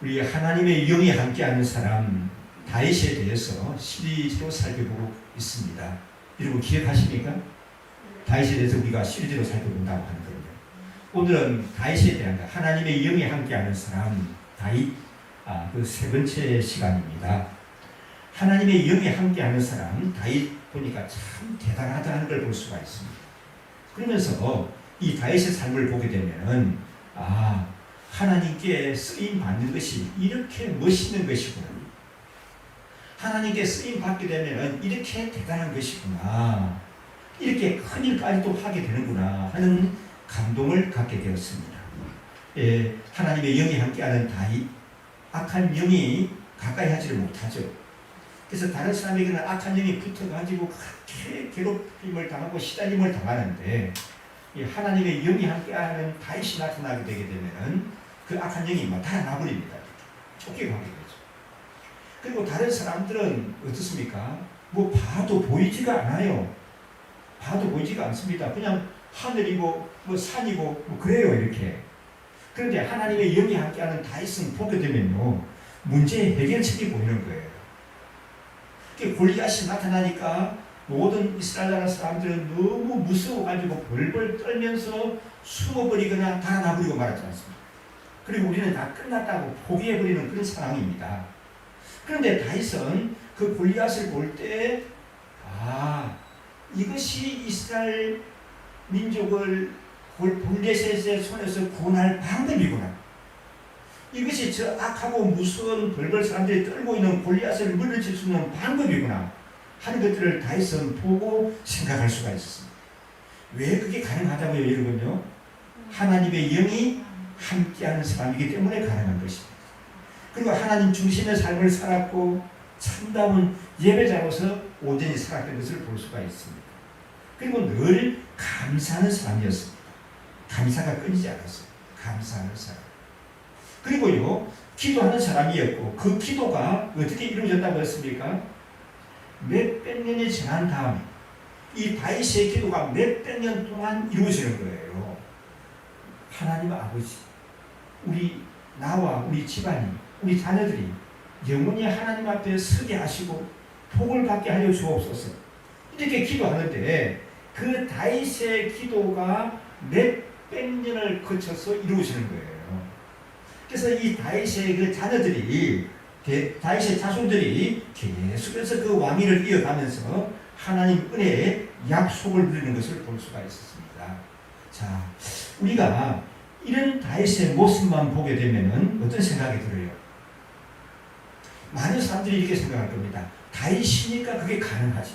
우리 하나님의 영이 함께하는 사람 다윗에 대해서 시리즈로 살펴보고 있습니다. 여러분 기억하십니까? 다윗에 대해서 우리가 시리즈로 살펴본다고 하는 거예요. 오늘은 다윗에 대한 하나님의 영이 함께하는 사람 다윗 그 세 번째 시간입니다. 하나님의 영이 함께하는 사람 다윗 보니까 참 대단하다는 걸 볼 수가 있습니다. 그러면서 이 다윗의 삶을 보게 되면은 하나님께 쓰임 받는 것이 이렇게 멋있는 것이구나. 하나님께 쓰임 받게 되면은 이렇게 대단한 것이구나. 이렇게 큰 일까지도 하게 되는구나 하는 감동을 갖게 되었습니다. 하나님의 영이 함께하는 다윗, 악한 영이 가까이 하지를 못하죠. 그래서 다른 사람에게는 악한 영이 붙어가지고 그렇게 괴롭힘을 당하고 시달림을 당하는데 이 하나님의 영이 함께하는 다윗이 나타나게 되게 되면은 그 악한 영이 달아나버립니다. 쫓겨가게 되죠. 그리고 다른 사람들은 어떻습니까? 봐도 보이지가 않아요. 봐도 보이지가 않습니다. 그냥 하늘이고 산이고 그래요 이렇게. 그런데 하나님의 영이 함께하는 다윗은 보게 되면요 문제의 해결책이 보이는 거예요. 골리앗이 나타나니까 모든 이스라엘 나라 사람들은 너무 무서워가지고 벌벌 떨면서 숨어버리거나 달아나버리고 말하지 않습니다. 그리고 우리는 다 끝났다고 포기해버리는 그런 상황입니다. 그런데 다윗은 그 골리앗을 볼 때 이것이 이스라엘 민족을 블레셋의 손에서 구원할 방법이구나. 이것이 저 악하고 무서운 벌벌 사람들이 떨고 있는 골리앗을 물리칠 수 있는 방법이구나 하는 것들을 다윗은 보고 생각할 수가 있었습니다. 왜 그게 가능하다고요 여러분요? 하나님의 영이 함께하는 사람이기 때문에 가능한 것입니다. 그리고 하나님 중심의 삶을 살았고 참다운 예배자로서 온전히 살았던 것을 볼 수가 있습니다. 그리고 늘 감사하는 사람이었습니다. 감사가 끊이지 않았어요. 감사하는 사람. 그리고요 기도하는 사람이었고 그 기도가 어떻게 이루어졌다고 했습니까? 몇백 년이 지난 다음에 이 다윗의 기도가 몇백 년 동안 이루어지는 거예요. 하나님 아버지, 나와 우리 집안이, 우리 자녀들이 영원히 하나님 앞에 서게 하시고 복을 받게 하여 주옵소서. 이렇게 기도하는데 그 다윗의 기도가 몇백 년을 거쳐서 이루어지는 거예요. 그래서 이 다윗의 그 자녀들이, 다윗의 자손들이 계속해서 그 왕위를 이어가면서 하나님 은혜의 약속을 누리는 것을 볼 수가 있었습니다. 자, 우리가 이런 다윗의 모습만 보게 되면은 어떤 생각이 들어요? 많은 사람들이 이렇게 생각할 겁니다. 다윗이니까 그게 가능하지.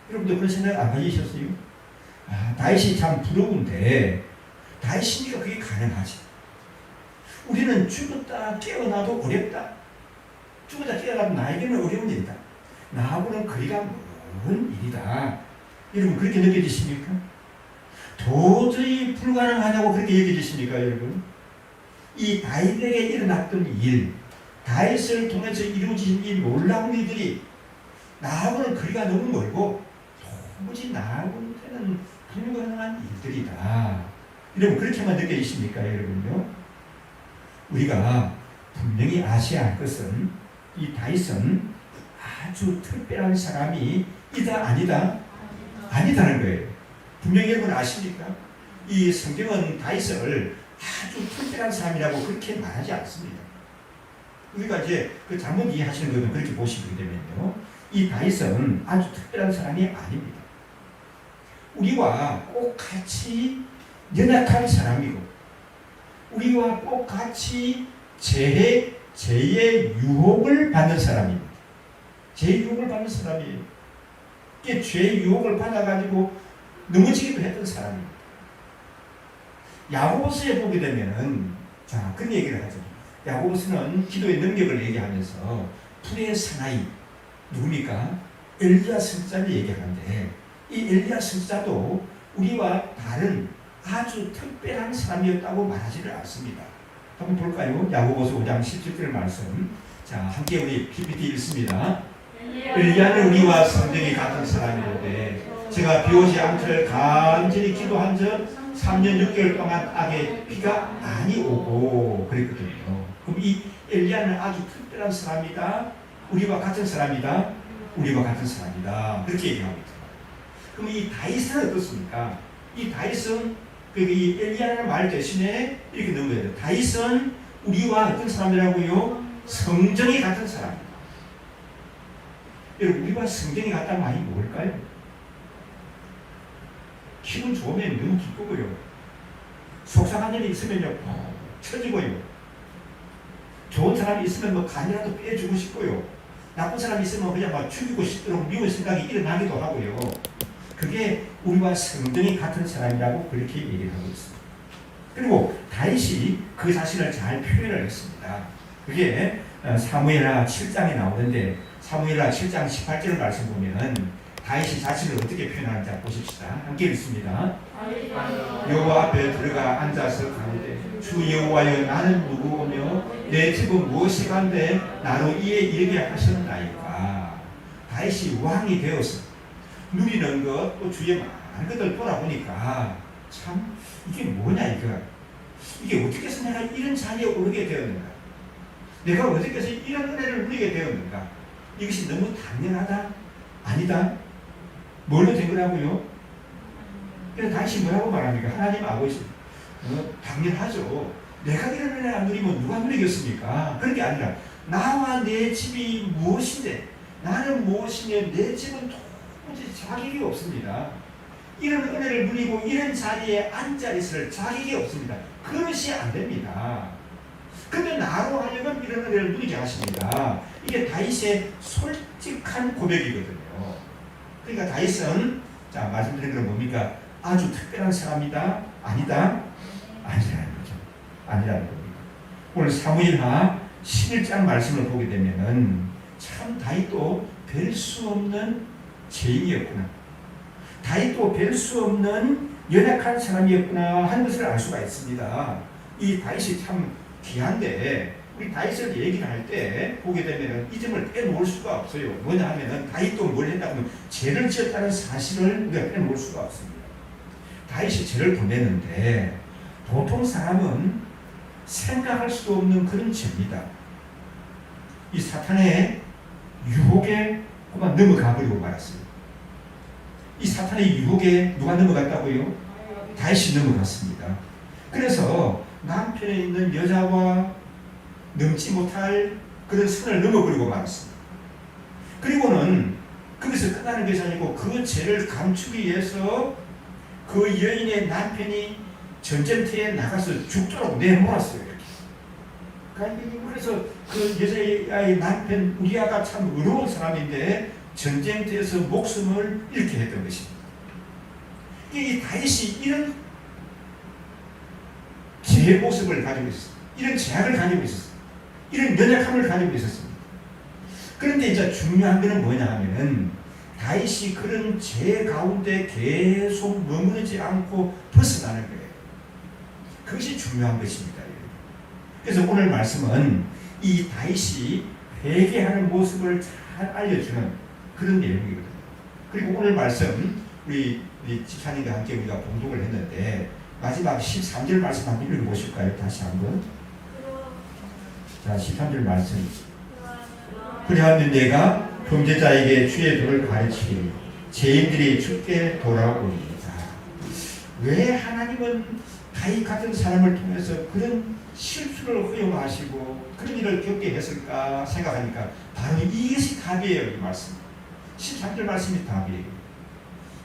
여러분들 그런 생각 안 가지셨어요? 다윗이 참 부러운데 다윗이니까 그게 가능하지. 우리는 죽었다 깨어나도 어렵다. 죽었다 깨어나도 나에게는 어려운 일이다. 나하고는 거리가 먼 일이다. 여러분 그렇게 느껴지십니까? 도저히 불가능하다고 그렇게 여겨지십니까 여러분? 이 다윗에게 일어났던 일, 다윗을 통해서 이루어진 이 놀라운 일들이 나하고는 거리가 너무 멀고 도무지 나하고는 불가능한 일들이다. 여러분 그렇게만 느껴지십니까 여러분요? 우리가 분명히 아셔야 할 것은 이 다윗은 아주 특별한 사람이 아니다? 아니다는 거예요. 분명히 여러분 아십니까? 이 성경은 다윗을 아주 특별한 사람이라고 그렇게 말하지 않습니다. 우리가 이제 그 잘못 이해하시는 것은 그렇게 보시게 되면요. 이 다윗은 아주 특별한 사람이 아닙니다. 우리와 꼭 같이 연약한 사람이고 우리와 꼭 같이 죄의 유혹을 받는 사람입니다. 죄의 유혹을 받는 사람이에요. 죄의 유혹을 받아가지고 넘어지기도 했던 사람입니다. 야고보서에 보게 되면은 그런 얘기를 하죠. 야고보서는 기도의 능력을 얘기하면서 불의 사나이 누굽니까? 엘리야 선지자를 얘기하는데 이 엘리야 선지자도 우리와 다른 아주 특별한 사람이었다고 말하지를 않습니다. 한번 볼까요? 야고보서 5장 17절 말씀. 자, 함께 우리 PPT 읽습니다. 엘리야는 우리와 성격이 같은 사람이었는데 제가 비오지 않기를 간절히 기도한 적 3년 6개월 동안 악의 비가 많이 오고 그랬거든요. 그럼 이 엘리야는 아주 특별한 사람이다. 우리와 같은 사람이다. 우리와 같은 사람이다. 그렇게 얘기하고 있다. 그럼 이 다윗은 어떻습니까? 이 다윗은 이 엘리야라는 말 대신에 이렇게 넣어야 돼요. 다윗은 우리와 어떤 사람이라고요? 성정이 같은 사람이다. 여러분, 우리와 성정이 같다는 말이 뭘까요? 기분 좋으면 너무 기쁘고요. 속상한 일이 있으면요, 쳐지고요. 좋은 사람이 있으면 뭐 간이라도 빼주고 싶고요. 나쁜 사람이 있으면 그냥 막 죽이고 싶도록 미운 생각이 일어나기도 하고요. 그게 우리와 성정이 같은 사람이라고 그렇게 얘기를 하고 있습니다. 그리고 다윗이 그 자신을 잘 표현을 했습니다. 그게 사무엘하 7장에 나오는데 사무엘하 7장 18절 말씀 보면은 다윗이 자신을 어떻게 표현하는지 보십시다. 함께 읽습니다. 여호와 앞에 들어가 앉아서 가로되 주 여호와여 나는 누구오며 내 집은 무엇이간데 나로 이에 이르게 하셨나이까. 다윗이 왕이 되어서 누리는 것 또 주의 많은 것들 돌아보니까 참 이게 뭐냐 이거. 이게 어떻게 해서 내가 이런 자리에 오르게 되었는가. 내가 어떻게 해서 이런 은혜를 누리게 되었는가. 이것이 너무 당연하다? 아니다? 뭘로 된 거라고요? 그래서 다시 뭐라고 말합니까? 하나님 아버지, 당연하죠. 내가 이런 은혜를 안 누리면 누가 누리겠습니까? 그런 게 아니라 나와 내 집이 무엇인데 나는 무엇이며 내 집은 도무지 자격이 없습니다. 이런 은혜를 누리고 이런 자리에 앉아있을 자격이 없습니다. 그것이 안 됩니다. 근데 나로 하여금 이런 은혜를 누리게 하십니다. 이게 다윗의 솔직한 고백이거든요. 그러니까 다윗은 자 말씀드린 건 뭡니까? 아주 특별한 사람이다? 아니다? 아니라는 거죠. 아니라는 겁니다. 오늘 사무엘하 11장 말씀을 보게 되면은 참 다윗도 별 수 없는 죄인이었구나. 다윗도 별 수 없는 연약한 사람이었구나 하는 것을 알 수가 있습니다. 이 다윗이 참 귀한데 우리 다윗을 얘기를 할 때 보게 되면은 이 점을 빼놓을 수가 없어요. 뭐냐 하면은 다윗도 뭘 했다고 하면 죄를 지었다는 사실을 우리가 빼놓을 수가 없습니다. 다윗이 죄를 범했는데 보통 사람은 생각할 수도 없는 그런 죄입니다. 이 사탄의 유혹에 그만 넘어가 버리고 말았습니다. 이 사탄의 유혹에 누가 넘어갔다고요? 다윗이 넘어갔습니다. 그래서 남편에 있는 여자와 넘지 못할 그런 선을 넘어버리고 말았습니다. 그리고는 거기서 끝나는 것이 아니고 그 죄를 감추기 위해서 그 여인의 남편이 전쟁터에 나가서 죽도록 내몰았어요. 그래서 그 여자의 남편 우리아가 참 의로운 사람인데 전쟁터에서 목숨을 잃게 했던 것입니다. 이 다윗이 이런 죄의 모습을 가지고 있었어요. 이런 죄악을 가지고 있었어요. 이런 연약함을 가지고 있었습니다. 그런데 이제 중요한 것은 뭐냐 하면은 다윗이 그런 죄 가운데 계속 머무르지 않고 벗어나는 거예요. 그것이 중요한 것입니다. 그래서 오늘 말씀은 이 다윗이 회개하는 모습을 잘 알려주는 그런 내용이거든요. 그리고 오늘 말씀 우리 집사님과 함께 우리가 봉독을 했는데 마지막 13절 말씀 한번 읽어보실까요? 다시 한번. 자, 13절 말씀. 그리하면 내가 범죄자에게 주의 도를 가르치리니 죄인들이 주께 돌아오리이다. 왜 하나님은 다윗 같은 사람을 통해서 그런 실수를 허용하시고 그런 일을 겪게 했을까 생각하니까 바로 이것이 답이에요. 이 말씀 13절 말씀이 답이에요.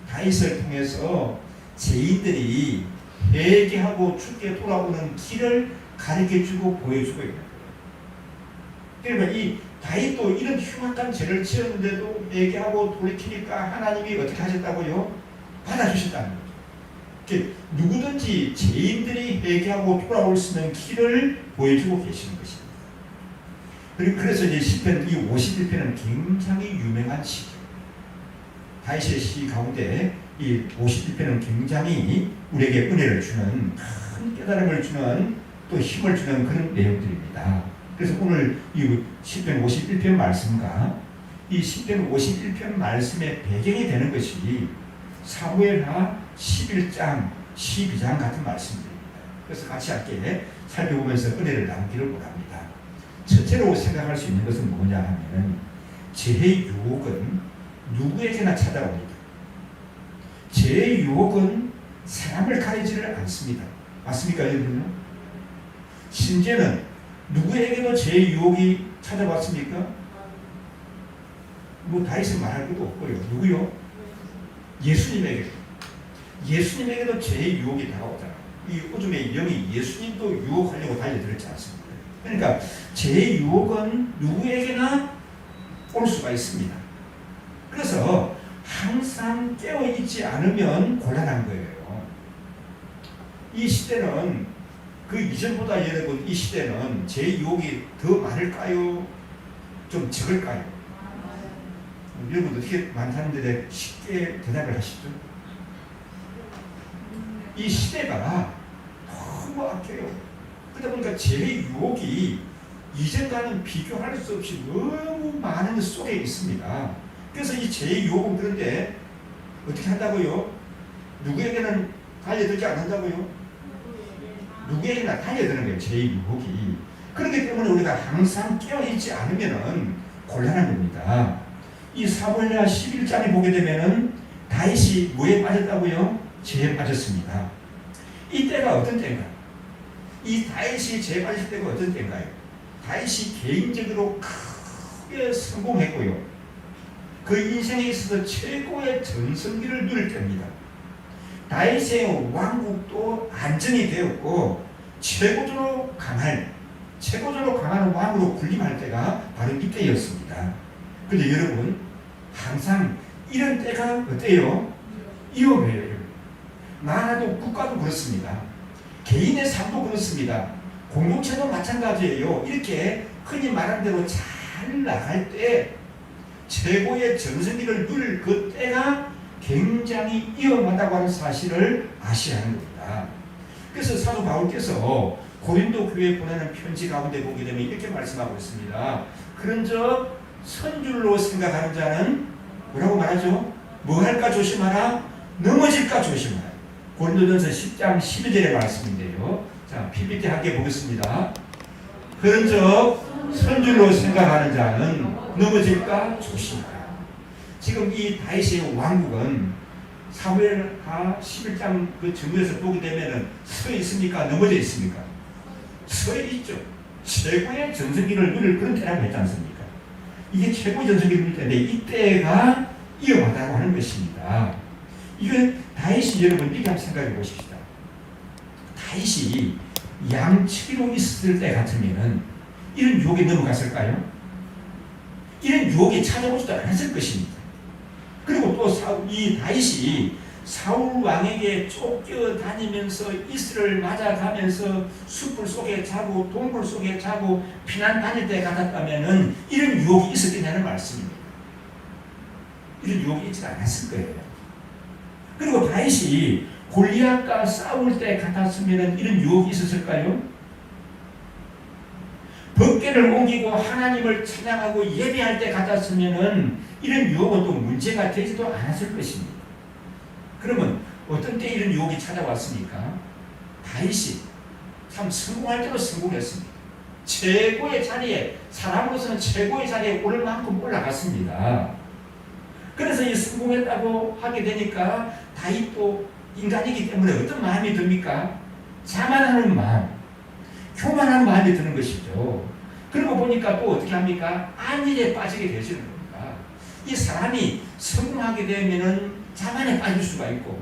다윗을 통해서 죄인들이 회개하고 주께 돌아오는 길을 가르쳐주고 보여주고 있는 거예요. 그러니까 이 다윗도 이런 흉악한 죄를 지었는데도 회개하고 돌이키니까 하나님이 어떻게 하셨다고요? 받아주신다는 거죠. 누구든지 죄인들이 회개하고 돌아올 수 있는 길을 보여주고 계시는 것입니다. 그래서 이제 시편 이 51편은 굉장히 유명한 시입니다. 다윗의 시 가운데 이 51편은 굉장히 우리에게 은혜를 주는 큰 깨달음을 주는 또 힘을 주는 그런 내용들입니다. 그래서 오늘 이 시편 51편 말씀과 이 시편 51편 말씀의 배경이 되는 것이 사무엘하 11장, 12장 같은 말씀들입니다. 그래서 같이 함께 살펴보면서 은혜를 나누기를 원합니다. 첫째로 생각할 수 있는 것은 뭐냐 하면 죄의 유혹은 누구에게나 찾아옵니다. 죄의 유혹은 사람을 가리지를 않습니다. 맞습니까, 여러분요? 심지어는 누구에게도 죄의 유혹이 찾아왔습니까? 뭐 다윗은 말할 것도 없고요. 누구요? 예수님에게. 예수님에게도 죄의 유혹이 다가오잖아요. 이 오줌의 영이 예수님도 유혹하려고 달려들었지 않습니까? 그러니까 죄의 유혹은 누구에게나 올 수가 있습니다. 그래서 항상 깨어있지 않으면 곤란한 거예요. 이 시대는 그 이전보다 여러분 이 시대는 죄의 유혹이 더 많을까요? 좀 적을까요? 여러분 어떻게 많다는데 쉽게 대답을 하시죠? 이 시대가 너무 악해요. 그러다 보니까 죄의 유혹이 이전과는 비교할 수 없이 너무 많은 속에 있습니다. 그래서 이 죄의 유혹은 그런데 어떻게 한다고요? 누구에게는 달려들지 않는다고요? 누구에게나 달려드는 거예요. 죄의 유혹이. 그렇기 때문에 우리가 항상 깨어있지 않으면 곤란한 겁니다. 이 사무엘하 11장에 보게 되면은 다윗이 뭐에 빠졌다고요? 죄에 빠졌습니다. 이 때가 어떤 때인가? 이 다윗이 죄에 빠질 때가 어떤 때인가요? 다윗이 개인적으로 크게 성공했고요. 그 인생에 있어서 최고의 전성기를 누릴 때입니다. 다윗의 왕국도 안정이 되었고 최고조로 강한 왕으로 군림할 때가 바로 이때였습니다. 그런데 여러분 항상 이런 때가 어때요? 위험해요. 나라도 국가도 그렇습니다. 개인의 삶도 그렇습니다. 공동체도 마찬가지예요. 이렇게 흔히 말한 대로 잘 나갈 때 최고의 전성기를 누릴 그 때가 굉장히 위험하다고 하는 사실을 아셔야 하는 겁니다. 그래서 사도 바울께서 고린도 교회에 보내는 편지 가운데 보게 되면 이렇게 말씀하고 있습니다. 그런즉 선줄로 생각하는 자는 뭐라고 말하죠? 뭐 할까 조심하라, 넘어질까 조심하라. 고린도전서 10장 12절의 말씀인데요. 자, PPT 함께 보겠습니다. 그런즉 선줄로 생각하는 자는 넘어질까 조심하라. 지금 이 다윗의 왕국은 사무엘하 11장 그 정면에서 보게 되면은 서 있습니까? 넘어져 있습니까? 서 있죠. 최고의 전성기를 누릴 그런 때라고 했지 않습니까? 이게 최고의 전성기를 누릴 때인데 이때가 위험하다고 하는 것입니다. 이건 다윗이 여러분 이렇게 한번 생각해 보십시다. 다윗이 양치기로 있었을 때 같으면은 이런 유혹에 넘어갔을까요? 이런 유혹이 찾아오지도 않았을 것입니다. 그리고 또 이 다윗이 사울 왕에게 쫓겨다니면서 이스라엘을 맞아가면서 숲을 속에 자고 동굴 속에 자고 피난 다닐 때 같았다면은 이런 유혹이 있었겠냐는 말씀입니다. 이런 유혹이 있지 않았을 거예요. 그리고 다윗이 골리앗과 싸울 때 같았으면 이런 유혹이 있었을까요? 법궤를 옮기고 하나님을 찬양하고 예배할 때 같았으면 이런 유혹은 또 문제가 되지도 않았을 것입니다. 그러면 어떤 때 이런 유혹이 찾아왔습니까? 다윗이 참 성공할 때도 성공했습니다. 최고의 자리에, 사람으로서는 최고의 자리에 오를 만큼 올라갔습니다. 그래서 이 성공했다고 하게 되니까 다윗도 인간이기 때문에 어떤 마음이 듭니까? 자만하는 마음, 교만한 마음이 드는 것이죠. 그러고 보니까 또 어떻게 합니까? 안일에 빠지게 되시는 겁니다. 이 사람이 성공하게 되면은 자만에 빠질 수가 있고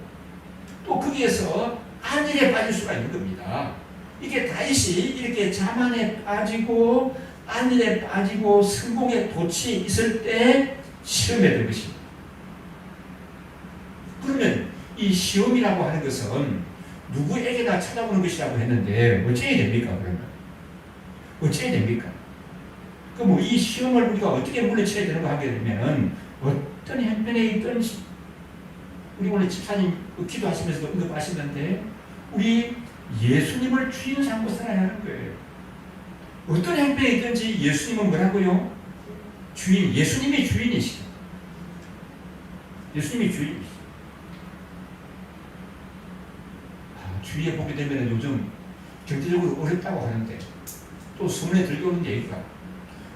또 거기에서 안일에 빠질 수가 있는 겁니다. 이게 다윗이 이렇게 자만에 빠지고 안일에 빠지고 성공에 도취해 있을 때 시험에 든 것입니다. 그러면 이 시험이라고 하는 것은 누구에게나 찾아오는 것이라고 했는데 어찌해야 됩니까? 그러면 어찌해야 됩니까? 그럼 이 시험을 우리가 어떻게 물리쳐야 되는가 하게 되면 어떤 형편에 있든지 우리 오늘 집사님 기도하시면서도 언급하시는데 우리 예수님을 주인 삼고 살아야 하는 거예요. 어떤 형편에 있든지 예수님은 뭐라고요? 주인, 예수님이 주인이시죠. 예수님이 주인이시죠. 주위에 보게 되면 요즘 경제적으로 어렵다고 하는데 또 소문에 들려오는 얘기가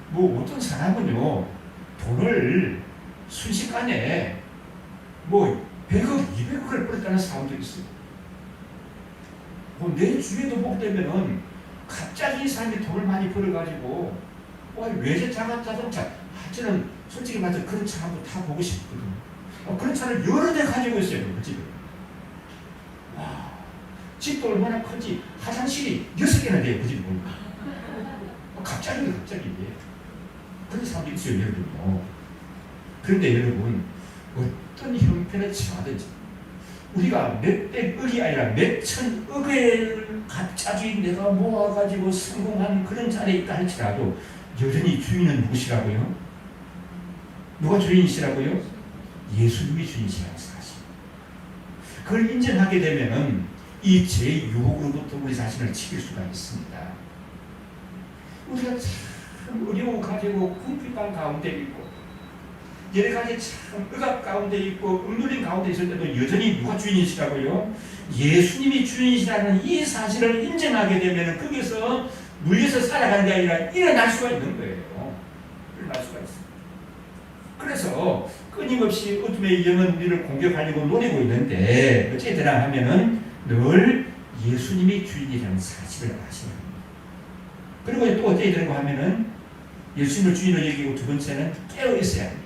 뭐 어떤 사람은요 돈을 순식간에 뭐 100억, 200억을 벌었다는 사람도 있어요. 뭐 내 주위에도 보게 되면은 갑자기 이 사람이 돈을 많이 벌어가지고 외제차 자동차 저는 솔직히 말해서 그런 차 한번 타보고 싶거든요. 그런 차를 여러 대 가지고 있어요. 그 집에. 와, 집도 얼마나 큰지 화장실이 6개나 돼요. 그 집에 보니까. 갑자기 그런 사람도 있어요. 여러분요. 그런데 여러분 어떤 형편을 취하든지 우리가 몇백억이 아니라 몇천억을 갑자기 내가 모아가지고 성공한 그런 자리에 있다 할지라도 여전히 주인은 누구시라고요? 누가 주인이시라고요? 예수님이 주인이시라는 사실. 그걸 인정하게 되면은 이 죄의 유혹으로부터 우리 자신을 지킬 수가 있습니다. 우리가 참 어려움 가지고 궁핍한 가운데 있고 여러 가지 참 억압 가운데 있고 억눌린 가운데 있을 때도 여전히 누가 주인이시라고요? 예수님이 주인이시라는 이 사실을 인정하게 되면 거기서 물려서 살아가는 게 아니라 일어날 수가 있는 거예요. 일어날 수가 있어요. 그래서 끊임없이 어둠의 영은 우리를 공격하려고 노리고 있는데 어쨌든 하면은 늘 예수님이 주인이라는 사실을 아시는 겁니다. 그리고 또 어떻게 되는가 하면은 예수님을 주인으로 여기고 두 번째는 깨어 있어야 합니다.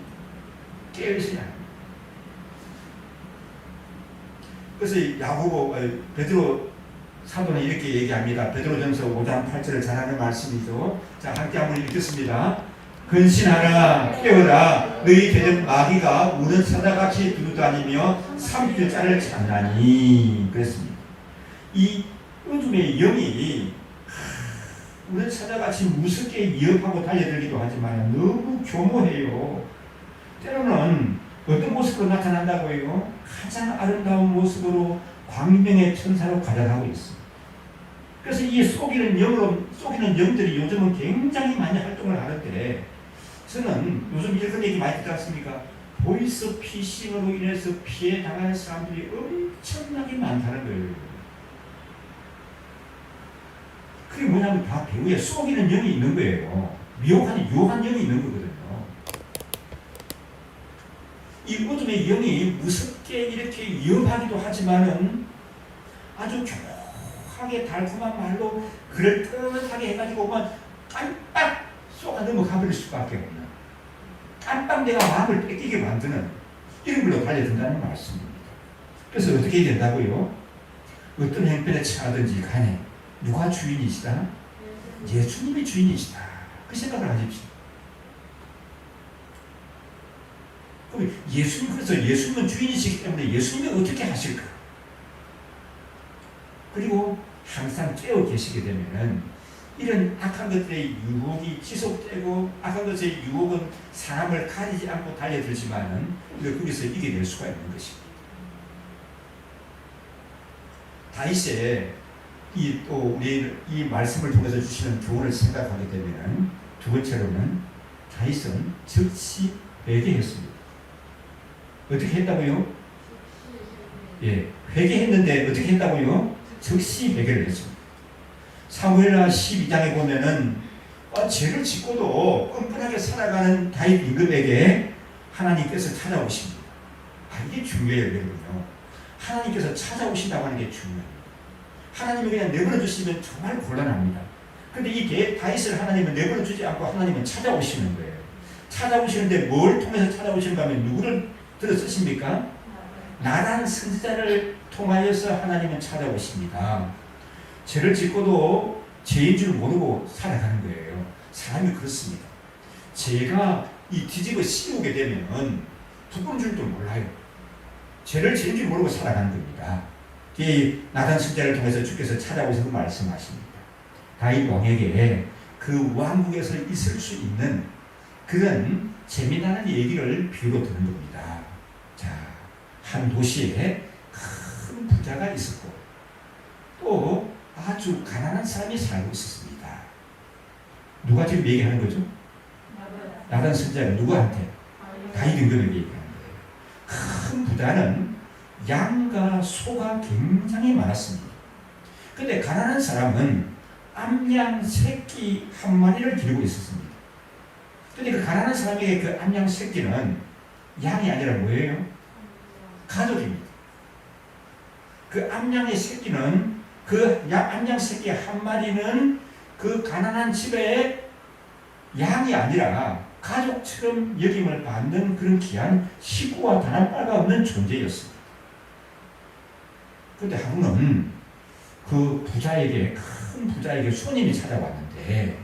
깨어 있어야 합니다. 그래서 야고보 베드로 사도는 이렇게 얘기합니다. 베드로전서 5장 8절을 잘 하는 말씀이죠. 자, 함께 한번 읽겠습니다. 근신하라 깨어라 너희 대적 마귀가 우는 사자같이 두루다니며 삼킬자를 찾나니 그랬습니다. 이 어둠의 영이 우는 사자같이 무섭게 위협하고 달려들기도 하지만 너무 교모해요. 때로는 어떤 모습으로 나타난다고요? 가장 아름다운 모습으로 광명의 천사로 가장하고 있습니다. 그래서 이 속이는 영들이 요즘은 굉장히 많이 활동을 하는데 저는 요즘 이런 얘기 많이 듣지 않습니까? 보이스 피싱으로 인해서 피해 당하는 사람들이 엄청나게 많다는 거예요. 그게 뭐냐면 다 배우에 속이는 영이 있는 거예요. 유혹한 영이 있는 거거든요. 이 어둠의 영이 무섭게 이렇게 위협하기도 하지만은 아주 교하게 달콤한 말로 그럴듯하게 해가지고 깜빡 쏘가 넘어가버릴 수밖에 없는 깜빡 내가 마음을 뺏기게 만드는 이런 걸로 달려든다는 말씀입니다. 그래서 어떻게 된다고요? 어떤 형편에 처하든지 간에 누가 주인이시다? 예수님이 주인이시다. 그 생각을 하십시오. 그럼 그래서 예수님은 주인이시기 때문에 예수님이 어떻게 하실까? 그리고 항상 깨어 계시게 되면은 이런 악한 것들의 유혹이 지속되고 악한 것의 유혹은 사람을 가리지 않고 달려들지만은 우리가 거기서 이겨낼 수가 있는 것입니다. 다윗의 이 말씀을 통해서 주시는 교훈을 생각하게 되면은 두 번째로는 다윗은 즉시 회개했습니다. 어떻게 했다고요? 예, 회개했는데 어떻게 했다고요? 즉시 회개를 했습니다. 사무엘하 12장에 보면은 죄를 짓고도 끈끈하게 살아가는 다윗 임금에게 하나님께서 찾아오십니다. 이게 중요해요, 여러분요. 하나님께서 찾아오신다고 하는 게 중요해요. 하나님이 그냥 내버려 주시면 정말 곤란합니다. 그런데 이 다윗을 하나님은 내버려 주지 않고 하나님은 찾아오시는 거예요. 찾아오시는데 뭘 통해서 찾아오시는가 하면 누구를 들어 쓰십니까? 나단 선지자를 통하여서 하나님은 찾아오십니다. 죄를 짓고도 죄인 줄 모르고 살아가는 거예요. 사람이 그렇습니다. 죄가 뒤집어 씌우게 되면 두꺼운 줄도 몰라요. 죄를 지은 줄 모르고 살아가는 겁니다. 이 나단 선지자를 통해서 주께서 찾아오셔서 말씀하십니다. 다윗 왕에게 그 왕국에서 있을 수 있는 그런 재미나는 얘기를 비유로 듣는 겁니다. 자, 한 도시에 큰 부자가 있었고 또 아주 가난한 사람이 살고 있었습니다. 누가 지금 얘기하는 거죠? 나단 선지자가 누구한테? 다윗 임금에게 얘기하는 거예요. 큰 부자는 양과 소가 굉장히 많았습니다. 그런데 가난한 사람은 암양 새끼 한 마리를 기르고 있었습니다. 근데 그 가난한 사람에게 그 암양 새끼는 양이 아니라 뭐예요? 가족입니다. 그 암양의 새끼는 그 암양 새끼 한 마리는 그 가난한 집의 양이 아니라 가족처럼 여김을 받는 그런 귀한 식구와 다른 바가 없는 존재였습니다. 그런데 하루는 그 부자에게 큰 부자에게 손님이 찾아왔는데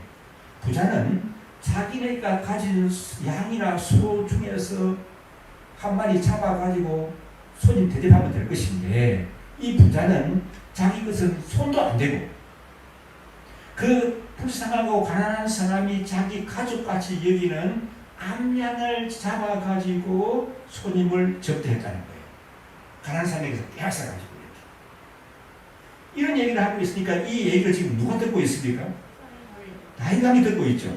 부자는 자기네가 가진 양이나 소 중에서 한 마리 잡아가지고 손님 대접하면 될 것인데 이 부자는 자기 것은 손도 안 대고 그 불쌍하고 가난한 사람이 자기 가족같이 여기는 암양을 잡아가지고 손님을 접대했다는 거예요. 가난한 사람에게서 빼앗아가지고 이렇게. 이런 얘기를 하고 있으니까 이 얘기를 지금 누가 듣고 있습니까? 다윗왕이 듣고 있죠.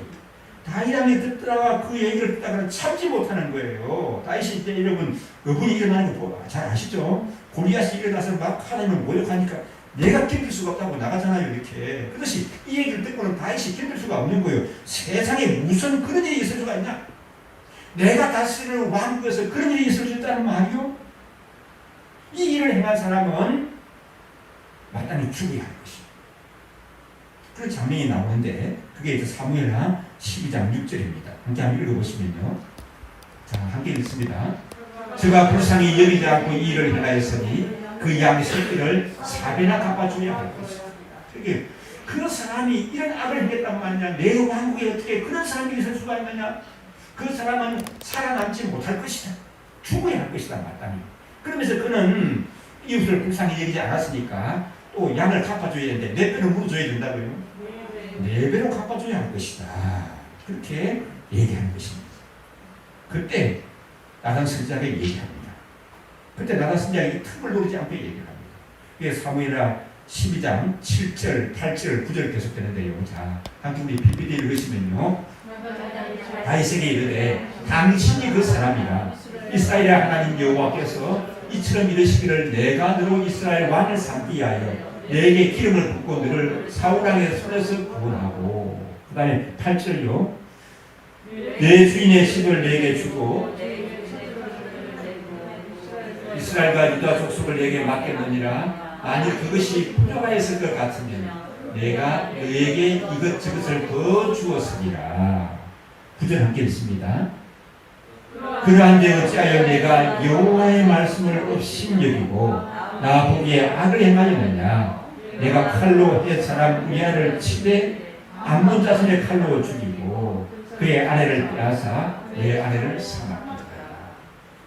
다윗왕이 듣다가 그 얘기를 듣다가 참지 못하는 거예요. 다윗이 이제 여러분 그분이 일어나는 거 잘 아시죠? 골리앗이 일어나서 막 하나님을 모욕하니까 내가 견딜 수가 없다고 나가잖아요. 이렇게. 그것이 이 얘기를 듣고는 다윗이 견딜 수가 없는 거예요. 세상에 무슨 그런 일이 있을 수가 있냐? 내가 다스리는 왕국에서 그런 일이 있을 수 있다는 말이요? 이 일을 행한 사람은 마땅히 죽어야 할 것이에요. 그런 장면이 나오는데 그게 이제 사무엘하 12장 6절입니다. 함께 한번 읽어보시면요. 자, 함께 읽습니다. 저가 불쌍히 여기지 않고 이 일을 행하였으니 그 양 새끼를 4배나 갚아줘야 할 것이다. 그게 그 사람이 이런 악을 행했단 말이냐? 내 왕국에 어떻게 그런 사람이 있을 수가 있느냐? 그 사람은 살아남지 못할 것이다. 죽어야 할 것이다. 마땅히. 그러면서 그는 이웃을 불쌍히 여기지 않았으니까 또 양을 갚아줘야 되는데 4배로 물어줘야 된다고요? 4배로 갚아줘야 할 것이다. 그렇게 얘기하는 것입니다. 그때 나단 선지자가 얘기합니다. 그때 나단 선지자가 틈을 노리지 않고 얘기를 합니다. 이게 사무엘하 12장 7절, 8절, 9절 계속되는데요. 자, 함께 우리 PPT 읽으시면요. 다윗에게 이르되 당신이 그 사람이라 이스라엘의 하나님 여호와께서 이처럼 이르시기를 내가 너로 이스라엘 왕을 삼기 위하여 내게 기름을 붓고 너를 사울왕의 손에서 구원하고 그 다음에 8절요. 내 주인의 집을 내게 주고 이스라엘과 유다 족속을 내게 맡겼느니라. 만일 그것이 부족하였을 것 같으면 내가 너에게 이것저것을 더 주었으리라. 9절 함께 읽습니다. 그러한데 어찌하여 내가 여호와의 말씀을 업신여기고 나 보기에 악을 행하였느냐. 내가 칼로 옛 사람 우리아를 치되 암몬 자손의 칼로 죽이고 그의 아내를 빼앗아 내 아내를 삼았다.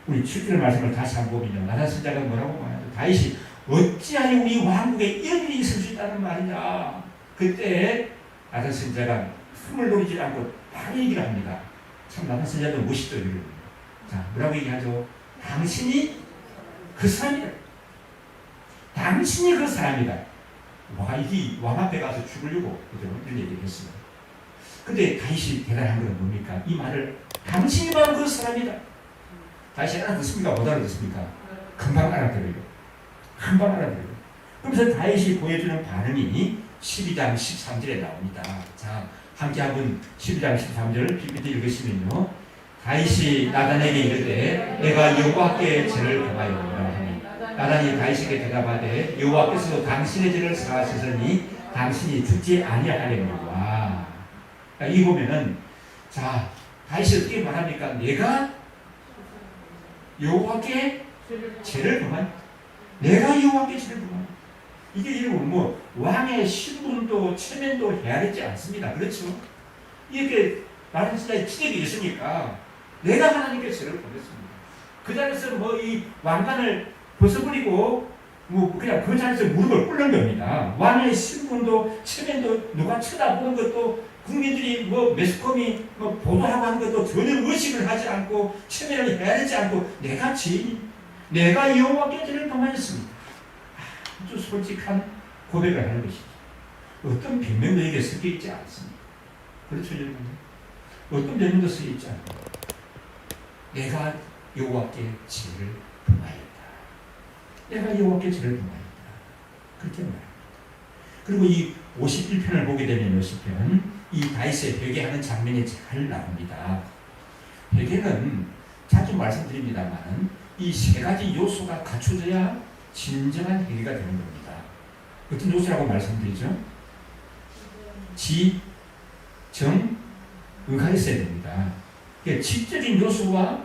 우리 7절 말씀을 다시 한번 보면요. 나단 선지자가 뭐라고 말하죠? 다윗이 어찌하여 우리 왕국에 이런 일이 있을 수 있다는 말이냐. 그때 나단 선지자가 틈을 노리지 않고 바로 얘기를 합니다. 참 나단 선지자도 멋있죠. 자, 뭐라고 얘기하죠? 당신이 그 사람이다. 당신이 그 사람이다. 와, 이게 왕 앞에 가서 죽으려고 이런 얘기를 했습니다. 근데 다윗이 대단한 건 뭡니까? 이 말을 당신이 바로 그 사람이다. 다윗이 알아듣습니까? 못 알아듣습니까? 금방 알아들어요. 금방 알아들어요. 그러면서 다윗이 보여주는 반응이 12장 13절에 나옵니다. 자, 함께 한번 12장 13절 PPT 읽으시면요. 다윗이 나단에게 이르되 내가 여호와께 죄를 범하였노라 하니 나단이 다윗에게 대답하되 여호와께서 당신의 죄를 사하셨으니 당신이 죽지 아니하려니와. 이 보면은 자 다윗이 어떻게 말합니까? 내가 여호와께 죄를 범한 내가 여호와께 죄를 범한 이게 이러면 뭐 왕의 신분도 체면도 헤아리지 않습니다. 그렇죠? 이렇게 나는 진짜 지력이 있으니까 내가 하나님께 죄를 범했습니다. 그 자리에서 뭐 이 왕관을 벗어버리고 뭐 그냥 그 자리에서 무릎을 꿇는 겁니다. 왕의 신분도 체면도 누가 쳐다보는 것도 국민들이 뭐 매스컴이 뭐 보도하고 하는 것도 전혀 의식을 하지 않고 체면을 헤아리지 않고 내가 죄인, 내가 여호와께 죄를 범하였습니다. 아주 솔직한 고백을 하는 것이죠. 어떤 변명도 여기에 섞여 있지 않습니다. 그렇죠, 여러분? 어떤 변명도 섞여 있지 않습니다. 내가 여호와께 죄를 범하였다. 내가 여호와께 죄를 범하였다. 그렇게 말합니다. 그리고 이 51편을 보게 되면 50편 이 다윗의 회개하는 장면이 잘 나옵니다. 회개는 자주 말씀드립니다만 이 세 가지 요소가 갖춰져야 진정한 회개가 되는 겁니다. 어떤 요소라고 말씀드리죠? 지, 정, 의가 있어야 됩니다. 지적인 요소와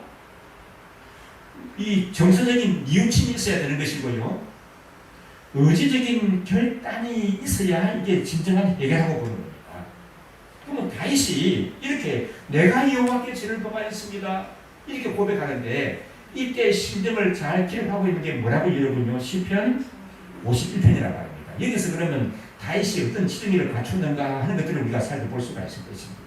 이 정서적인 뉘우침이 있어야 되는 것이고요. 의지적인 결단이 있어야 이게 진정한 회개라고 보는 겁니다. 그러면 다윗이 이렇게 내가 여호와께 죄를 범하였습니다 이렇게 고백하는데 이때 심정을 잘 기록하고 있는 게 뭐라고 여러분요? 시편 51편이라고 합니다. 여기서 그러면 다윗이 어떤 지정의를 갖추는가 하는 것들을 우리가 살펴볼 수가 있을 것입니다.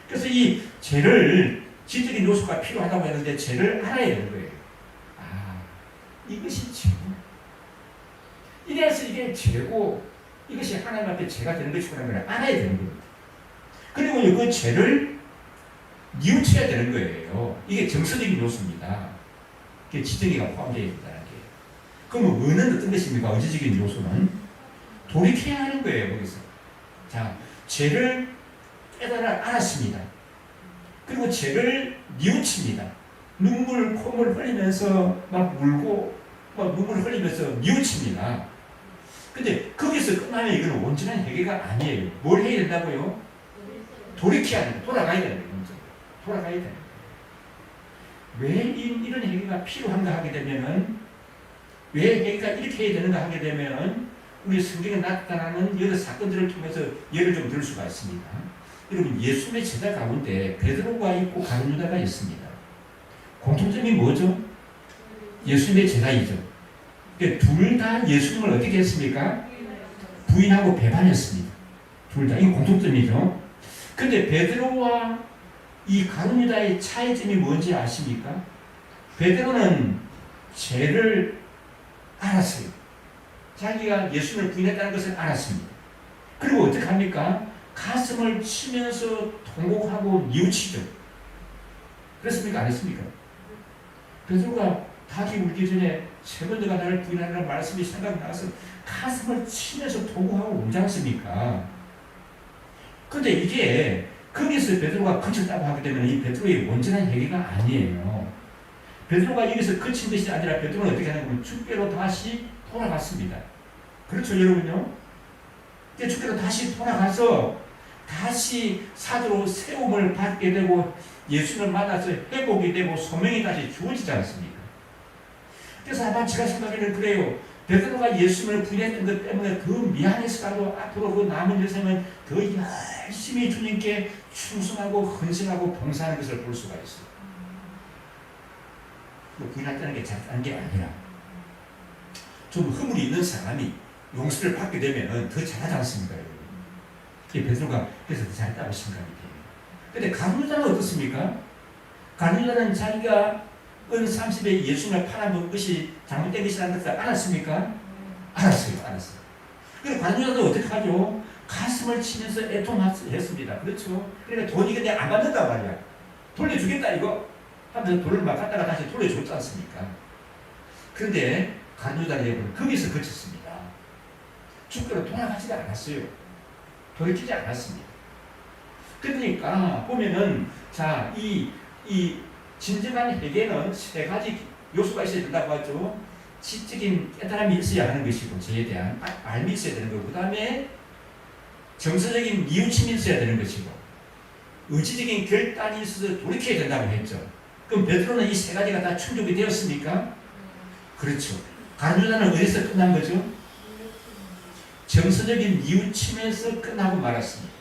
그래서 이 죄를 지적인 요소가 필요하다고 했는데 죄를 알아야 되는 거예요. 아, 이것이 죄고 이래서 이게 죄고 이것이 하나님 앞에 죄가 되는 것이라는 걸 알아야 되는 겁니다. 그리고 그 죄를 뉘우쳐야 되는 거예요. 이게 정서적인 요소입니다. 이게 지정의가 포함되어 있다는 게. 그럼 의는 어떤 것입니까? 의지적인 요소는 돌이켜야 하는 거예요. 거기서. 자, 죄를 깨달아 알았습니다. 그리고 죄를 뉘우칩니다. 눈물, 콧물 흘리면서 막 울고 막 눈물을 흘리면서 뉘우칩니다. 근데 거기서 끝나면 이건 온전한 회개가 아니에요. 뭘 해야 된다고요? 돌이켜야 됩니다. 돌아가야 되는 거예요. 돌아가야 되는 거예요. 왜 이런 회개가 필요한가 하게 되면은 왜 회개가 이렇게 해야 되는가 하게 되면은 우리 성경에 나타나는 여러 사건들을 통해서 예를 좀 들 수가 있습니다. 여러분 예수님의 제자 가운데 베드로가 있고 가룟 유다가 있습니다. 공통점이 뭐죠? 예수님의 제자이죠. 둘 다 예수님을 어떻게 했습니까? 부인하고 배반했습니다. 둘 다. 이게 공통점이죠. 근데 베드로와 이 가룟 유다의 차이점이 뭔지 아십니까? 베드로는 죄를 알았어요. 자기가 예수님을 부인했다는 것을 알았습니다. 그리고 어떻게 합니까? 가슴을 치면서 통곡하고 뉘우치죠. 그렇습니까? 안 했습니까? 베드로가 닭이 울기 전에 세 번 내가 나를 부인하라는 말씀이 생각나서 가슴을 치면서 통곡하고 울지 않습니까? 근데 이게 거기서 베드로가 그쳤다고 하게 되면 이 베드로의 온전한 회개가 아니에요. 베드로가 여기서 그친 것이 아니라 베드로는 어떻게 하냐면 주께로 다시 돌아갔습니다. 그렇죠, 여러분요? 주께로 다시 돌아가서 다시 사도로 세움을 받게 되고 예수를 만나서 회복이 되고 소명이 다시 주어지지 않습니까? 그래서 아마 제가 생각에는 그래요. 베드로가 예수를 부인했던 것 때문에 더 미안해서라도 앞으로 그 남은 여생은 더 열심히 주님께 충성하고 헌신하고 봉사하는 것을 볼 수가 있어요. 부인했다는 게 잘하는 게 아니라 좀 허물이 있는 사람이 용서를 받게 되면 더 잘하지 않습니까? 베드로가 그래서 더 잘했다고 생각이 돼요. 근데 가룟 유다는 어떻습니까? 가룟 유다는 자기가 은 30에 예수님을 팔아먹은 것이 잘못된 것이라는 것을 알았습니까? 알았어요. 알았어요. 그리고 가룟 유다도 어떻게 하죠? 가슴을 치면서 애통했습니다. 그렇죠? 그러니까 돈이 근데 안 받는단 말이야. 돌려주겠다 이거 하면서 돈을 막 갖다가 다시 돌려줬지 않습니까? 그런데 가룟 유다는 거기서 그쳤습니다. 주께로 돌아가지 않았어요. 돌이키지 않았습니다. 그러니까 보면은 자, 이 진정한 회개는 세 가지 요소가 있어야 된다고 하죠. 지적인 깨달음이 있어야 하는 것이고 죄에 대한 알미 있어야 되는 거고 그 다음에 정서적인 뉘우침이 있어야 되는 것이고 의지적인 결단이 있어서 돌이켜야 된다고 했죠. 그럼 베드로는 이 세 가지가 다 충족이 되었습니까? 그렇죠. 가룟 유다는 어디서 끝난 거죠? 정서적인 뉘우침에서 끝나고 말았습니다.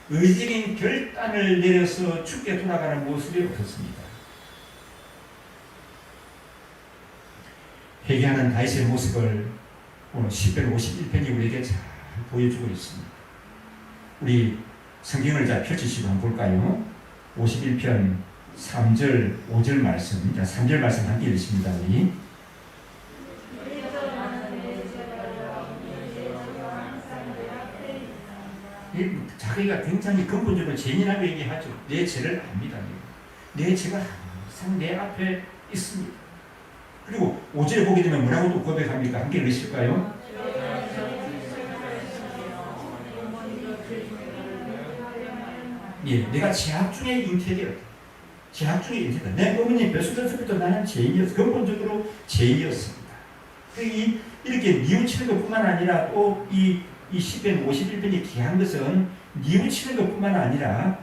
의지적인 결단을 내려서 죽게 돌아가는 모습이 없었습니다. 회개하는 다윗의 모습을 오늘 시편 51편이 우리에게 잘 보여주고 있습니다. 우리 성경을 잘 펼치시고 한번 볼까요? 51편 3절, 5절 말씀, 3절 말씀 함께 읽습니다. 우리. 자기가 굉장히 근본적으로 재미나게 얘기하죠. 내 죄를 압니다. 내 죄가 항상 내 앞에 있습니다. 그리고 5절에 보게 되면 뭐라고 또 고백합니까? 함께 읽으실까요? 예, 내가 제약 중에 잉태되었다. 제약 중에 잉태다. 내 어머니 뱃속에서부터 나는 죄인이었어. 근본적으로 죄인이었습니다. 이렇게 뉘우치는 것뿐만 아니라 또 이 시편 51편이 귀한 것은 뉘우치는 것뿐만 아니라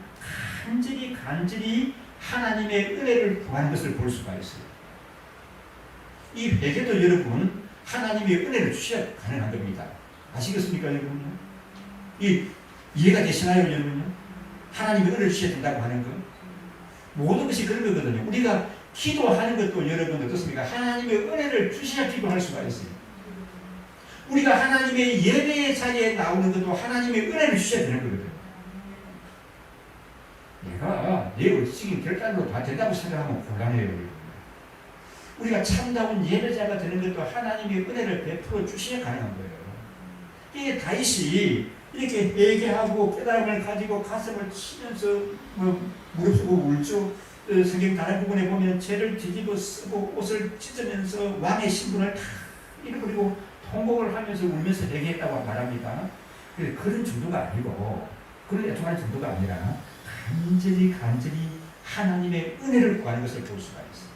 간절히 하나님의 은혜를 구하는 것을 볼 수가 있어요. 이 회개도 여러분 하나님의 은혜를 주셔야 가능한 겁니다. 아시겠습니까, 여러분요? 이해가 되시나요, 여러분요? 하나님의 은혜를 주셔야 된다고 하는 거. 모든 것이 그런 거거든요. 우리가 기도하는 것도 여러분 어떻습니까? 하나님의 은혜를 주셔야 기도할 수가 있어요. 우리가 하나님의 예배의 자리에 나오는 것도 하나님의 은혜를 주셔야 되는 거거든요. 내가 내 의식인 결단으로 다 된다고 생각하면 곤란해요. 우리가 참다운 예배자가 되는 것도 하나님의 은혜를 베풀어 주셔야 가능한 거예요. 이게 다윗이 이렇게 회개하고 깨달음을 가지고 가슴을 치면서 무릎 쓰고 울죠. 성경 다른 부분에 보면 죄를 뒤집어 쓰고 옷을 찢으면서 왕의 신분을 다 잃어버리고 통곡을 하면서 울면서 회개했다고 말합니다. 그런 정도가 아니고 그런 애통하는 정도가 아니라 간절히 하나님의 은혜를 구하는 것을 볼 수가 있어요.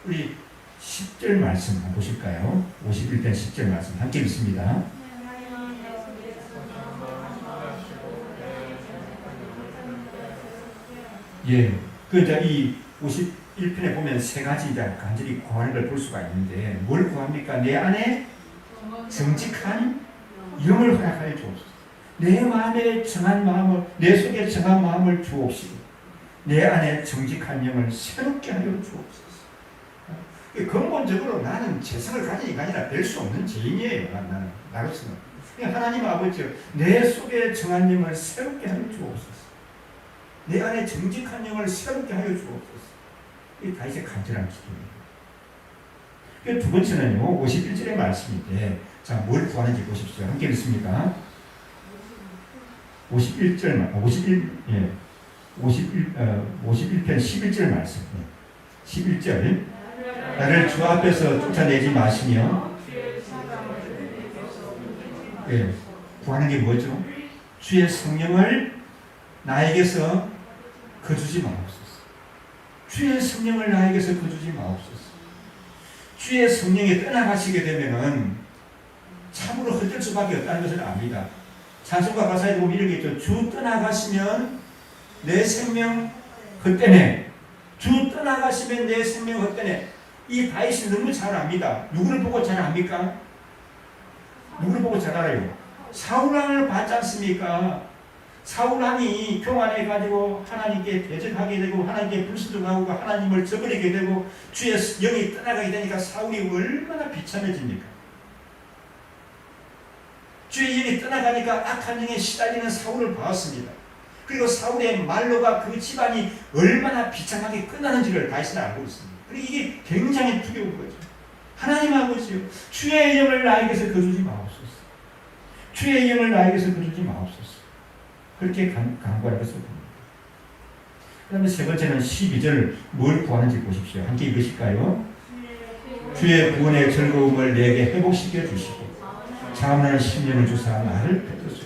우리 10절 말씀 한번 보실까요? 51편 10절 말씀 함께 읽습니다. 예, 이제 이 51편에 보면 세 가지 이제 간절히 구하는 걸 볼 수가 있는데 뭘 구합니까? 내 안에 정직한 영을 허락하여 주옵소서. 내 마음에 정한 마음을, 내 속에 정한 마음을 주옵시고 내 안에 정직한 영을 새롭게 하여 주옵소서. 근본적으로 나는 재성을 가진 인간이 될 수 없는 죄인이에요. 나로서는. 하나님 아버지, 내 속에 정한 영을 새롭게 하여 주옵소서. 내 안에 정직한 영을 새롭게 하여 주옵소서. 이 다윗의 간절한 기도입니다. 두 번째는요, 51절의 말씀인데, 자, 뭘 구하는지 보십시오. 함께 읽습니다. 51편 11절 말씀. 11절. 나를 주 앞에서 쫓아내지 마시며, 예, 구하는 게 뭐죠? 주의 성령을 나에게서 거두지 마옵소서. 주의 성령을 나에게서 거두지 마옵소서. 주의 성령이 떠나가시게 되면은 참으로 헛될 수밖에 없다는 것을 압니다. 찬송가 가사에 보면 이렇게 있죠. 주 떠나가시면 내 생명 헛되네. 주 떠나가시면 내 생명 헛되네. 이 다윗이 너무 잘 압니다. 누구를 보고 잘 압니까? 누구를 보고 잘 알아요? 사울왕을 봤지 않습니까? 사울왕이 교만해가지고 하나님께 대적하게 되고 하나님께 불순종하고 하나님을 저버리게 되고 주의 영이 떠나가게 되니까 사울이 얼마나 비참해집니까? 주의 영이 떠나가니까 악한 영에 시달리는 사울을 봤습니다. 그리고 사울의 말로가 그 집안이 얼마나 비참하게 끝나는지를 다윗은 알고 있습니다. 그리고 이게 굉장히 두려운 거죠. 하나님 아버지요, 주의 영을 나에게서 거두지 마옵소서. 주의 영을 나에게서 거두지 마옵소서. 그렇게 간구하는 것을 봅니다. 그 다음에 세 번째는 12절 뭘 구하는지 보십시오. 함께 읽으실까요? 주의 구원의 즐거움을 내게 회복시켜 주시고 차분한 심령을 주사 나를 붙드소서.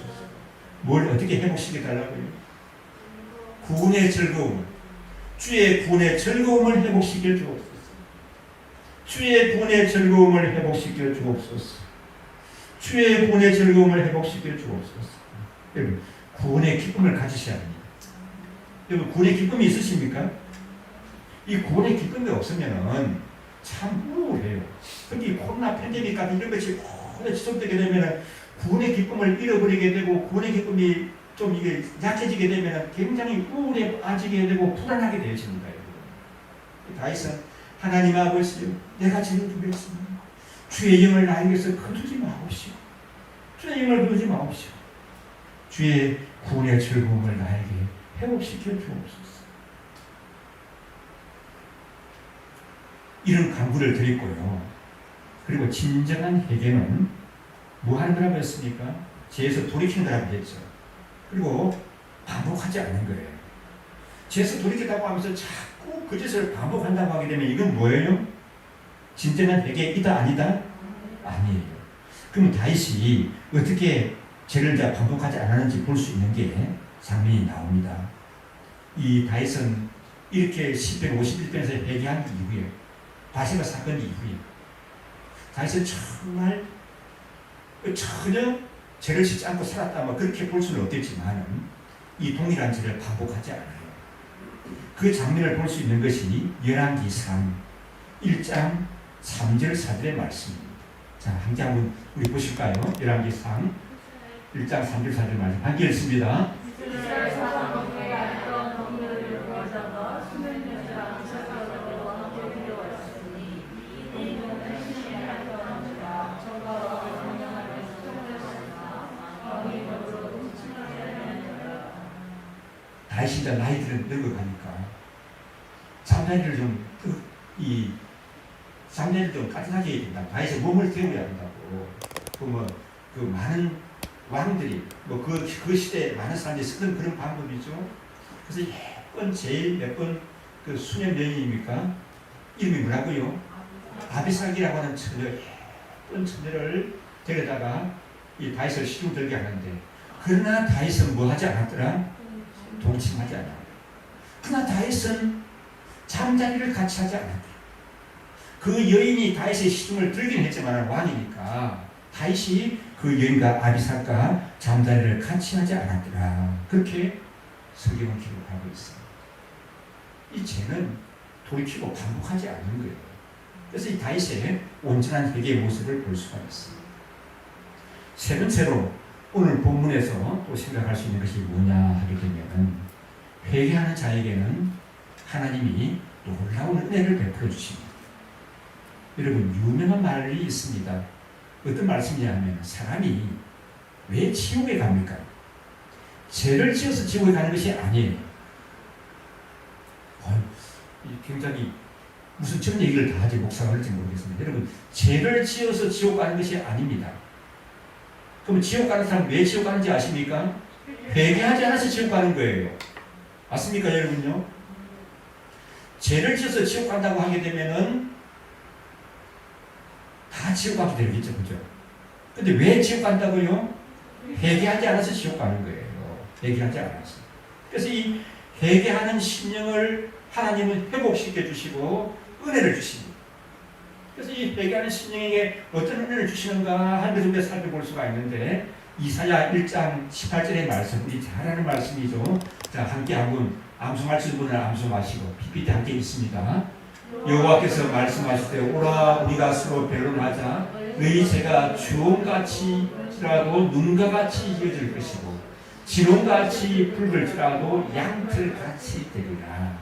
뭘 어떻게 회복시켜 달라고요? 구원의 즐거움, 주의 구원의 즐거움을 회복시켜 주옵소서. 주의 구원의 즐거움을 회복시켜 주옵소서. 주의 구원의 즐거움을 회복시켜 주옵소서. 여러분, 구원의 기쁨을 가지셔야 합니다. 여러분, 구원의 기쁨이 있으십니까? 이 구원의 기쁨이 없으면은 참 우울해요. 특히 코로나 팬데믹 같은 이런 것이 오래 지속되게 되면 구원의 기쁨을 잃어버리게 되고 구원의 기쁨이 좀 이게 약해지게 되면 굉장히 우울에 빠지게 되고 불안하게 되어집니다. 다윗은 하나님 아버지요, 내가 죄를 두겠습니다. 주의 영을 나에게서 거두지 마옵시오. 주의 영을 거두지 마옵시오. 주의 구원의 즐거움을 나에게 회복시켜 주옵소서. 이런 간구를 드리고요. 그리고 진정한 회개는 뭐 하는 거라고 했습니까? 죄에서 돌이키는 거라고 했죠. 그리고 반복하지 않는 거예요. 죄에서 돌이켰다고 하면서 자꾸 그 짓을 반복한다고 하게 되면 이건 뭐예요? 진정한 회개이다 아니다? 아니에요. 그럼 다윗이 어떻게 죄를 반복하지 않았는지 볼 수 있는 게 장면이 나옵니다. 이 다윗은 이렇게 시편 51편에서 회개한 이후에, 바세바 사건 이후에 다윗은 정말 전혀 죄를 짓지 않고 살았다, 뭐 그렇게 볼 수는 없겠지만 이 동일한 죄를 반복하지 않아요. 그 장면을 볼 수 있는 것이 열왕기상 1장 3절 4절의 말씀입니다. 자, 함께 한번 우리 보실까요? 열왕기상 1장 3절 4절 말씀 함께 읽습니다. 다윗이 이제 나이들은 늙어가니까 잠자리를 좀 까칠하게 해야 된다. 다윗의 몸을 태워야 한다고. 그 많은 왕들이 그 시대에 많은 사람들이 쓰던 그런 방법이죠. 그래서 제일 예쁜 그 수녀 여인입니까? 이름이 뭐라고요? 아비삭이라고 하는 처녀, 예쁜 처녀를 데려다가 이 다윗을 시중 들게 하는데, 그러나 다윗은 뭐 하지 않았더라? 동침하지 않았다. 그러나 다윗은 잠자리를 같이 하지 않았다. 그 여인이 다윗의 시중을 들긴 했지만 왕이니까 다윗이 그 여인과 아비삭과 잠자리를 같이 하지 않았더라. 그렇게 성경은 기록하고 있습니다. 이 죄는 돌이키고 반복하지 않는 거예요. 그래서 이 다윗의 온전한 회개의 모습을 볼 수가 있습니다. 세 번째로 오늘 본문에서 또 생각할 수 있는 것이 뭐냐 하게 되면, 회개하는 자에게는 하나님이 놀라운 은혜를 베풀어 주십니다. 여러분, 유명한 말이 있습니다. 어떤 말씀이냐 하면, 사람이 왜 지옥에 갑니까? 죄를 지어서 지옥에 가는 것이 아니에요. 굉장히 무슨 전 얘기를 다 하지 목사가 할지 모르겠습니다. 여러분, 죄를 지어서 지옥 가는 것이 아닙니다. 그럼 지옥 가는 사람 왜 지옥 가는지 아십니까? 회개하지 않아서 지옥 가는 거예요. 맞습니까, 여러분요? 죄를 지어서 지옥 간다고 하게 되면은 다 지옥 가게 되겠죠, 그죠? 근데 왜 지옥 간다고요? 회개하지 않아서 지옥 가는 거예요. 회개하지 않아서. 그래서 이 회개하는 심령을 하나님은 회복시켜 주시고 은혜를 주십니다. 그래서 이 회개하는 심령에게 어떤 은혜를 주시는가 하는 것을 우리가 살펴볼 수가 있는데, 이사야 1장 18절의 말씀, 우리 잘 아는 말씀이죠. 자, 함께 한번 암송하시는 분은 암송하시고 PPT 함께 있습니다. 여호와께서 말씀하실 때, 오라 우리가 서로 변론하자. 너희 죄가 주홍같이라도 눈과 같이 이어질 것이고 진홍같이 붉을지라도 양털같이 되리라.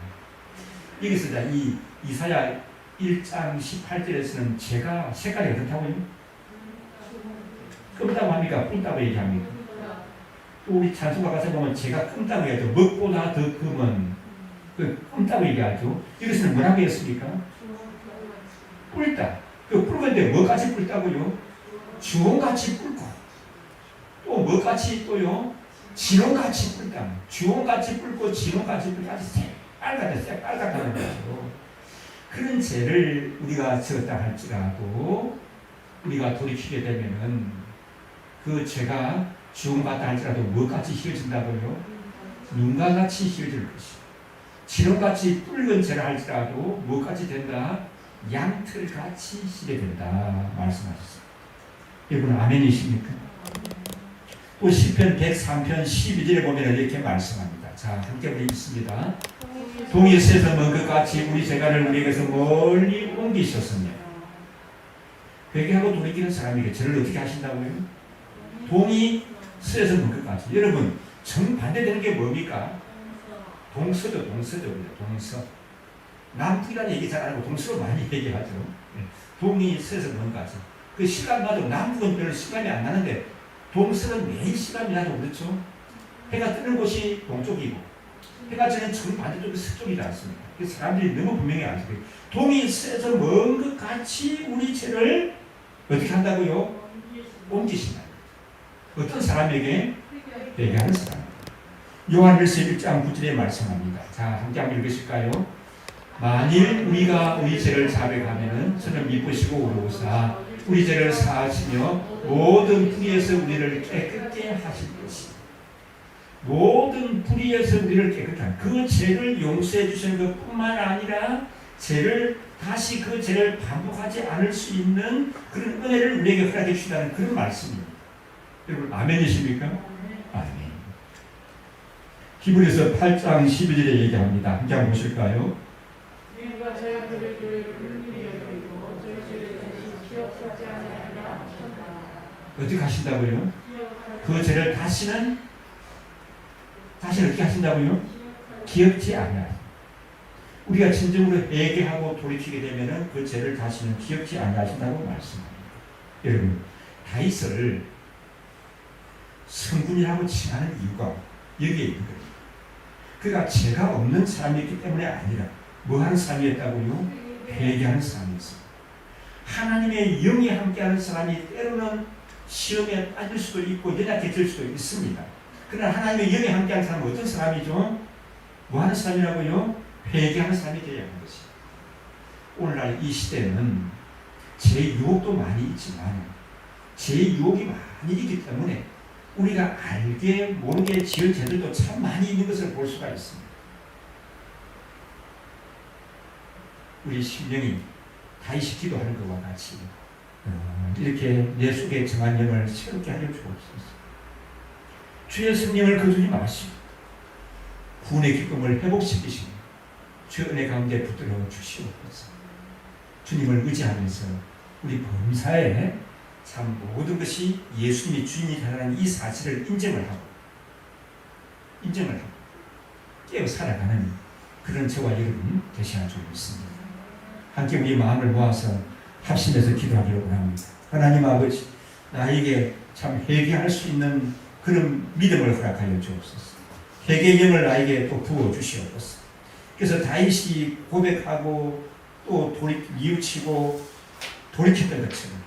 여기서 이 이사야 1장 18절에서는 죄가 색깔이 어떻다고요? 끔다고 합니까? 붉다고 얘기합니까? 또 우리 찬송가 가서 보면 죄가 끔다고 얘기하죠. 먹보다 더 금은 끔다고 얘기하죠. 이것은 뭐라고 했습니까? 붉다. 그 붉은데 뭐같이 붉다고요? 주홍같이 붉고, 또 뭐같이 또요? 진홍같이 붉다. 주홍같이 붉고 진홍같이 붉고 아주 새빨갛다는 거죠. 그런 죄를 우리가 지었다 할지라도 우리가 돌이키게 되면은 그 죄가 주홍같다 할지라도 뭐같이 희어진다고요? 눈과 같이 희어질 것이고, 진홍같이 붉은 죄를 할지라도 뭐같이 된다? 양털같이 희게 된다 말씀하셨습니다. 여러분 아멘이십니까? 또 시편 103편 12절에 보면 이렇게 말씀합니다. 자, 함께 우리 읽습니다. 동이 쇠에서 먼 것 같이 우리 죄가를 우리에게서 멀리 옮기셨으며. 회개하고 돌이키는 사람에게 죄를 어떻게 하신다고요? 동이 쇠에서 먼 것 같이. 여러분, 정반대되는 게 뭡니까? 동서죠. 동서. 남북이라는 얘기 잘 안 하고 동서로 많이 얘기하죠. 동이 쇠에서 먼 것 같이. 그 시간 나도 남북은 별로 시간이 안 나는데 동서는 매일 시간이 나도 그렇죠. 해가 뜨는 곳이 동쪽이고 해가 지는 정반대쪽이 서쪽이지 않습니까? 사람들이 너무 분명히 알죠. 동이 쇠에서 먼 것 같이 우리 죄를 어떻게 한다고요? 옮기신다. 어떤 사람에게? 회개하는 사람. 요한일서 1장 9절에 말씀합니다. 자, 함께 한번 읽으실까요? 만일 우리가 우리 죄를 자백하면은 저는 미쁘시고 오로사 우리 죄를 사하시며 모든 불의에서 우리를 깨끗게 하실 것이다. 모든 불의에서 우리를 깨끗한 그 죄를 용서해 주시는 것뿐만 아니라 다시 그 죄를 반복하지 않을 수 있는 그런 은혜를 우리에게 허락해 주시다는 그런 말씀입니다. 여러분 아멘이십니까? 아멘. 히브리서 8장 12절에 얘기합니다. 한 장 보실까요? 어떻게 하신다고요? 그 죄를 다시는 어떻게 하신다고요? 기억지 않아요. 우리가 진정으로 회개하고 돌이키게 되면 그 죄를 다시는 기억지 않으신다고 말씀합니다. 여러분, 다윗을 성군이라고 칭하는 이유가 여기에 있는 거예요. 그가 죄가 없는 사람이었기 때문에 아니라 뭐 하는 사람이었다고요? 회개하는 사람이었어요. 하나님의 영이 함께하는 사람이 때로는 시험에 빠질 수도 있고 연약해질 수도 있습니다. 그러나 하나님의 영이 함께하는 사람은 어떤 사람이죠? 뭐 하는 사람이라고요? 회개하는 사람이 되어야 하는 것이. 오늘날 이 시대는 제 유혹도 많이 있지만 제 유혹이 많이 있기 때문에 우리가 알게 모르게 지은 죄들도 참 많이 있는 것을 볼 수가 있습니다. 우리 심령이 다시 기도하는 것과 같이 이렇게 내 속에 정한 영을 새롭게 하려 주옵소서. 주의 성령을 거두지 마시고 구원의 기쁨을 회복시키시고 주의 은혜 가운데 붙들어 주시옵소서. 주님을 의지하면서 우리 범사에 참 모든 것이 예수님이 주인이 되라는 이 사실을 인정을 하고 깨어 살아가는 그런 저와 여러분 되시나 주옵습니다. 함께 우리 마음을 모아서 합심해서 기도하기를 원합니다. 하나님 아버지, 나에게 참 회개할 수 있는 그런 믿음을 허락하여 주옵소서. 회개의 영을 나에게 또 부어 주시옵소서. 그래서 다윗이 고백하고 또 뉘우치고 돌이켰던 것처럼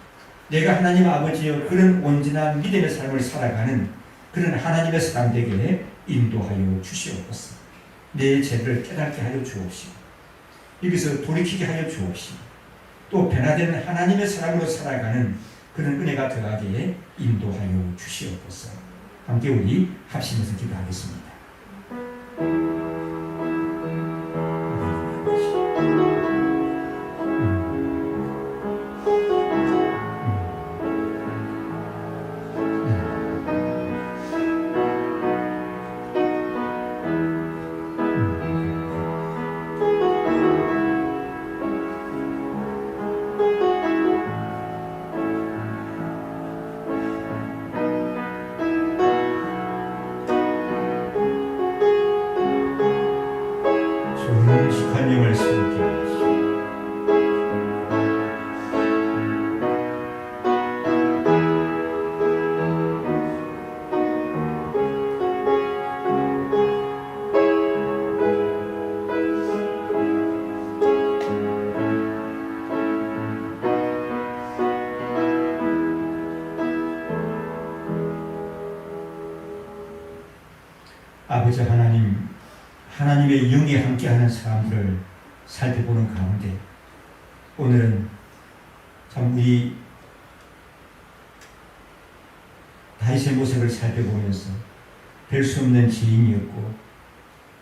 내가 하나님 아버지여 그런 온전한 믿음의 삶을 살아가는 그런 하나님의 사람 되게 인도하여 주시옵소서. 내 죄를 깨닫게 하여 주옵시고 여기서 돌이키게 하여 주옵시고 또 변화된 하나님의 사람으로 살아가는 그런 은혜가 더하게 인도하여 주시옵소서. 함께 우리 합심해서 기도하겠습니다. 정직한 영을 세우게 하시오. 아버지 하나님, 하나님의 영이 함께하는 사람들을 살펴보는 가운데 오늘은 참 우리 다윗의 모습을 살펴보면서 별 수 없는 죄인이었고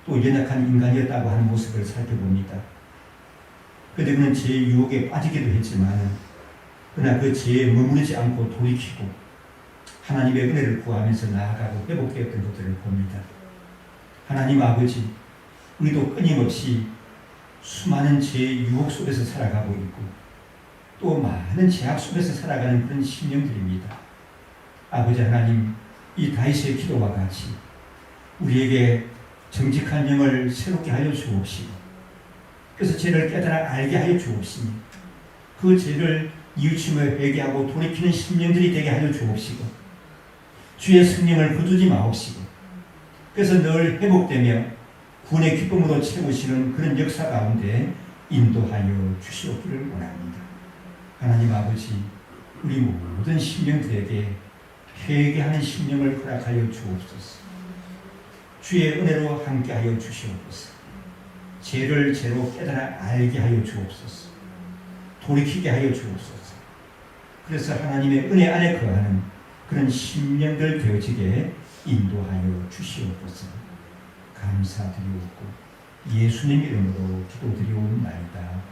또 연약한 인간이었다고 하는 모습을 살펴봅니다. 그런데 그는 죄의 유혹에 빠지기도 했지만 그러나 그 죄에 머무르지 않고 돌이키고 하나님의 은혜를 구하면서 나아가고 회복되었던 것들을 봅니다. 하나님 아버지, 우리도 끊임없이 수많은 죄의 유혹 속에서 살아가고 있고 또 많은 죄악 속에서 살아가는 그런 심령들입니다. 아버지 하나님, 이 다윗의 기도와 같이 우리에게 정직한 영을 새롭게 하여 주옵시고 그래서 죄를 깨달아 알게 하여 주옵시니 그 죄를 뉘우치며 회개하고 돌이키는 심령들이 되게 하여 주옵시고 주의 성령을 거두지 마옵시고 그래서 늘 회복되며 구원의 기쁨으로 채우시는 그런 역사 가운데 인도하여 주시옵기를 원합니다. 하나님 아버지, 우리 모든 심령들에게 회개하는 심령을 허락하여 주옵소서. 주의 은혜로 함께하여 주시옵소서. 죄를 죄로 깨달아 알게 하여 주옵소서. 돌이키게 하여 주옵소서. 그래서 하나님의 은혜 안에 거하는 그런 심령들 되어지게 인도하여 주시옵소서. 감사드리옵고 예수님 이름으로 기도드리옵나이다.